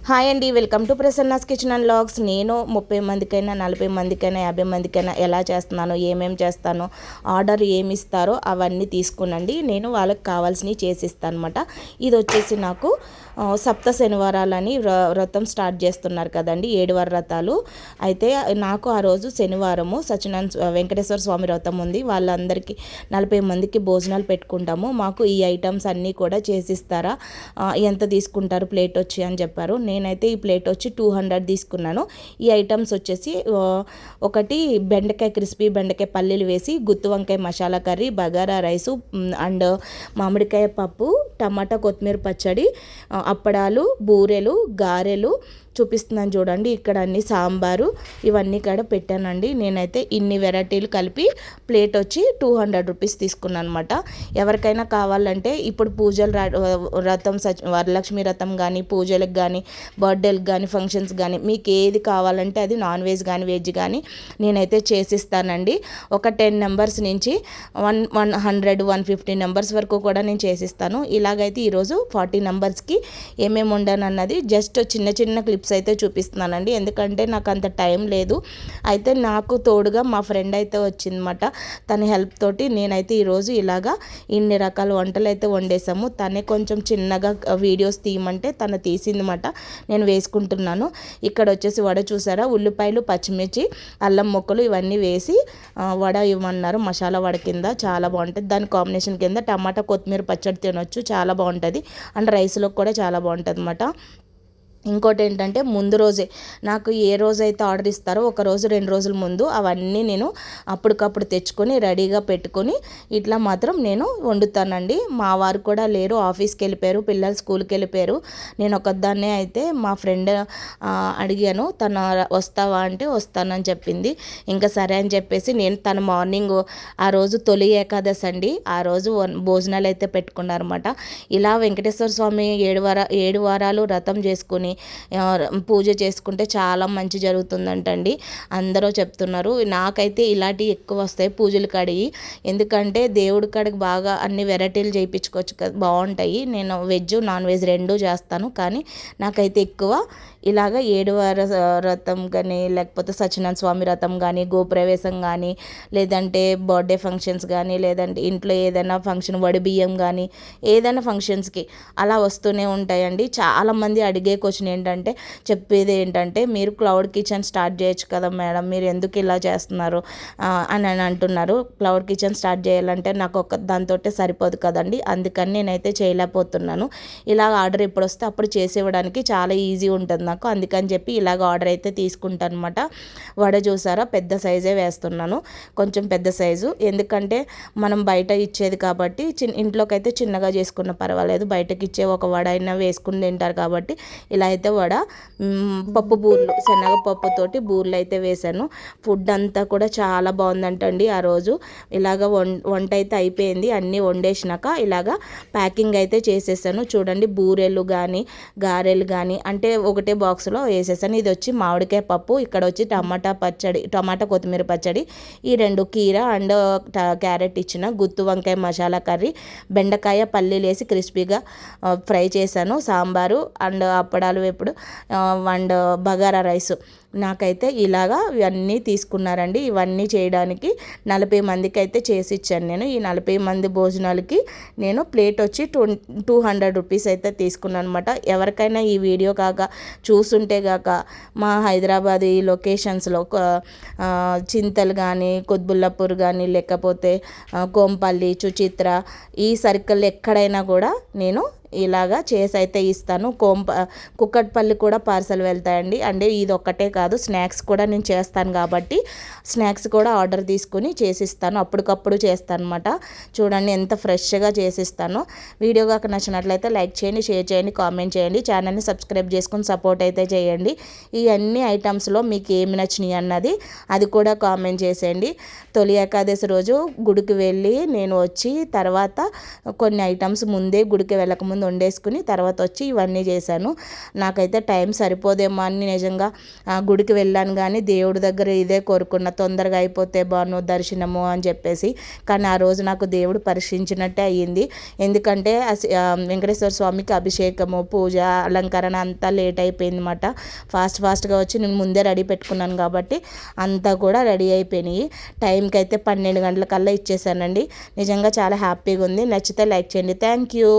Hi అండి, welcome to Prasanna's kitchen and vlogs. నేను 30 మందికైనా 40 మందికైనా 50 మందికైనా ఎలా చేస్తున్నానో, ఏమేమి చేస్తానో, ఆర్డర్ ఏమి ఇస్తారో అవన్నీ తీసుకునండి నేను వాళ్ళకి కావాల్సినవి చేసిస్తాను అనమాట. ఇది వచ్చేసి నాకు సప్త శనివారాలని వ్రతం స్టార్ట్ చేస్తున్నారు కదండి, 7 వార వ్రతాలు. అయితే నాకు ఆ రోజు శనివారము సత్యనారాయణ వెంకటేశ్వర స్వామి వ్రతం ఉంది. వాళ్ళందరికీ 40 మందికి భోజనాలు పెట్టుకుంటాము. మాకు ఈ ఐటమ్స్ అన్నీ కూడా చేసిస్తారా, ఎంత తీసుకుంటారు ప్లేట్ వచ్చి అని చెప్పారు. నేనైతే ఈ ప్లేట్ వచ్చి 200 తీసుకున్నాను. ఈ ఐటమ్స్ వచ్చేసి ఒకటి బెండకాయ క్రిస్పీ బెండకాయ పల్లీలు వేసి, గుత్తి వంకాయ masala curry, bagara rice and మామిడికాయ పప్పు, టమాటా కొత్తిమీర పచ్చడి, అప్పడాలు, బూరెలు, గారెలు చూపిస్తున్నాను చూడండి. ఇక్కడ అన్ని సాంబారు ఇవన్నీ కూడా పెట్టానండి. నేనైతే ఇన్ని వెరైటీలు కలిపి ప్లేట్ వచ్చి 200 రూపీస్ తీసుకున్నాను అనమాట. ఎవరికైనా కావాలంటే ఇప్పుడు పూజలు వ్రతం వరలక్ష్మి వ్రతం కానీ, పూజలకు కానీ, బర్త్డేలకు కానీ, ఫంక్షన్స్ కానీ మీకు ఏది కావాలంటే అది నాన్ వెజ్ కానీ వెజ్ కానీ నేనైతే చేసిస్తానండి. ఒక 10 నెంబర్స్ నుంచి 100 150 నెంబర్స్ వరకు కూడా నేను చేసిస్తాను. ఇలాగైతే ఈరోజు 40 నెంబర్స్కి ఏమేమి వండాను అన్నది జస్ట్ చిన్న చిన్న క్లిప్స్ అయితే చూపిస్తున్నానండి. ఎందుకంటే నాకు అంత టైం లేదు. అయితే నాకు తోడుగా మా ఫ్రెండ్ అయితే వచ్చిందన్నమాట. తన హెల్ప్ తోటి నేనైతే ఈరోజు ఇలాగా ఇన్ని రకాల వంటలు అయితే వండేసాము. తనే కొంచెం చిన్నగా వీడియోస్ తీయమంటే తను తీసిందన్నమాట. నేను వేసుకుంటున్నాను. ఇక్కడ వచ్చేసి వడ చూసారా, ఉల్లిపాయలు, పచ్చిమిర్చి, అల్లం ముక్కలు ఇవన్నీ వేసి వడ ఇవ్వమన్నారు. మసాలా వడ కింద చాలా బాగుంటుంది. దాని కాంబినేషన్ కింద టమాటా కొత్తిమీర పచ్చడి తినొచ్చు, చాలా బాగుంటుంది. అండ్ రైస్లో కూడా చాలా బాగుంటుంది అన్నమాట. ఇంకోటి ఏంటంటే ముందు రోజే నాకు ఏ రోజైతే ఆర్డర్ ఇస్తారో ఒక రోజు 2 రోజుల ముందు అవన్నీ నేను అప్పటికప్పుడు తెచ్చుకొని రెడీగా పెట్టుకొని ఇట్లా మాత్రం నేను వండుతానండి. మా వారు కూడా లేరు, ఆఫీస్కి వెళ్ళిపోయారు, పిల్లలు స్కూల్కి వెళ్ళిపోయారు. నేను ఒకదాన్నే. అయితే మా ఫ్రెండ్ అడిగాను, తను వస్తావా అంటే వస్తానని చెప్పింది. ఇంకా సరే అని చెప్పేసి నేను తన మార్నింగ్ ఆ రోజు తొలి ఏకాదశి అండి, ఆ రోజు భోజనాలు అయితే పెట్టుకున్నారన్నమాట. ఇలా వెంకటేశ్వర స్వామి 7 వారాలు వ్రతం చేసుకుని పూజ చేసుకుంటే చాలా మంచి జరుగుతుందంటండి, అందరూ చెప్తున్నారు. నాకైతే ఇలాంటివి ఎక్కువ వస్తాయి పూజల కాడికి. ఎందుకంటే దేవుడి కాడికి బాగా అన్ని వెరైటీలు చేయించుకోవచ్చు కదా, బాగుంటాయి. నేను వెజ్ నాన్ వెజ్ రెండూ చేస్తాను. కానీ నాకైతే ఎక్కువ ఇలాగ 7 వార వ్రతం కానీ, లేకపోతే సత్యనారాయణ స్వామి వ్రతం కానీ, గోప్రవేశం కానీ, లేదంటే బర్త్డే ఫంక్షన్స్ కానీ, లేదంటే ఇంట్లో ఏదైనా ఫంక్షన్ వడి బియ్యం కానీ, ఏదైనా ఫంక్షన్స్కి అలా వస్తూనే ఉంటాయండి. చాలామంది అడిగే క్వశ్చన్ ఏంటంటే, చెప్పేది ఏంటంటే, మీరు క్లౌడ్ కిచెన్ స్టార్ట్ చేయొచ్చు కదా మేడం, మీరు ఎందుకు ఇలా చేస్తున్నారు అని అంటున్నారు. క్లౌడ్ కిచెన్ స్టార్ట్ చేయాలంటే నాకు ఒక దాంతో సరిపోదు కదండి, అందుకని నేనైతే చేయలేకపోతున్నాను. ఇలా ఆర్డర్ ఎప్పుడు వస్తే అప్పుడు చేసేవడానికి చాలా ఈజీ ఉంటుంది నాకు. అందుకని చెప్పి ఇలాగ ఆర్డర్ అయితే తీసుకుంటాను అనమాట. వడ చూసారా, పెద్ద సైజే వేస్తున్నాను, కొంచెం పెద్ద సైజు. ఎందుకంటే మనం బయట ఇచ్చేది కాబట్టి ఇంట్లోకి అయితే చిన్నగా చేసుకున్న పర్వాలేదు, బయటకి ఇచ్చే ఒక వడ అయినా వేసుకుని తింటారు కాబట్టి ఇలా అయితే వడ. పప్పు బూర్లు, శనగపప్పుతోటి బూర్లు అయితే వేశాను. ఫుడ్ అంతా కూడా చాలా బాగుందంటండి ఆ రోజు. ఇలాగ వంట అయితే అయిపోయింది. అన్నీ వండేసినాక ఇలాగ ప్యాకింగ్ అయితే చేసేసాను. చూడండి, బూరెలు కానీ గారెలు కానీ అంటే ఒకటే బాక్స్లో వేసేసాను. ఇది వచ్చి మామిడికాయ పప్పు, ఇక్కడ వచ్చి టమాటా కొత్తిమీర పచ్చడి, ఈ 2 కీర అండ్ క్యారెట్ ఇచ్చిన, గుత్తి వంకాయ మసాలా కర్రీ, బెండకాయ పల్లీలు వేసి క్రిస్పీగా ఫ్రై చేశాను, సాంబారు అండ్ అప్పడాలు వేపుడు అండ్ బగారా రైసు. నాకైతే ఇలాగా ఇవన్నీ తీసుకున్నారండి. ఇవన్నీ చేయడానికి 40 మందికి అయితే చేసి ఇచ్చాను నేను. ఈ 40 మంది భోజనాలకి నేను ప్లేట్ వచ్చి 200 రూపీస్ అయితే తీసుకున్నాను అనమాట. ఎవరికైనా ఈ వీడియో కాక చూస్తుంటే కాక మా హైదరాబాద్ ఈ లొకేషన్స్లో చింతలు కానీ, కుత్బుల్లాపూర్ కానీ, లేకపోతే కోంపల్లి, సుచిత్ర ఈ సర్కిల్ ఎక్కడైనా కూడా నేను ఇలాగా చేసి అయితే ఇస్తాను. కుక్కట్పల్లి కూడా పార్సల్ వెళ్తాయండి. అంటే ఇది ఒక్కటే కాదు, స్నాక్స్ కూడా నేను చేస్తాను కాబట్టి స్నాక్స్ కూడా ఆర్డర్ తీసుకుని చేసిస్తాను, అప్పటికప్పుడు చేస్తాను అనమాట. చూడండి ఎంత ఫ్రెష్గా చేసిస్తాను. వీడియో కాక నచ్చినట్లయితే లైక్ చేయండి, షేర్ చేయండి, కామెంట్ చేయండి, ఛానల్ని సబ్స్క్రైబ్ చేసుకుని సపోర్ట్ అయితే చేయండి. ఈ అన్ని ఐటమ్స్లో మీకు ఏమి నచ్చినాయి అన్నది అది కూడా కామెంట్ చేసేయండి. తొలి ఏకాదశి రోజు గుడికి వెళ్ళి నేను వచ్చి తర్వాత కొన్ని ఐటమ్స్ ముందే గుడికి వెళ్ళకముందు వండేసుకుని తర్వాత వచ్చి ఇవన్నీ చేశాను. నాకైతే టైం సరిపోదేమో అని నిజంగా గుడికి వెళ్ళాను, కానీ దేవుడి దగ్గర ఇదే కోరుకున్న, తొందరగా అయిపోతే బాను దర్శనము అని చెప్పేసి. కానీ ఆ రోజు నాకు దేవుడు పరీక్షించినట్టే అయ్యింది. ఎందుకంటే వెంకటేశ్వర స్వామికి అభిషేకము, పూజ, అలంకరణ అంతా లేట్ అయిపోయింది అన్నమాట. ఫాస్ట్గా వచ్చి నేను ముందే రెడీ పెట్టుకున్నాను కాబట్టి అంతా కూడా రెడీ అయిపోయినాయి. టైంకి అయితే 12 గంటలకల్లా ఇచ్చేసానండి. నిజంగా చాలా హ్యాపీగా ఉంది. నచ్చితే లైక్ చేయండి. Thank you.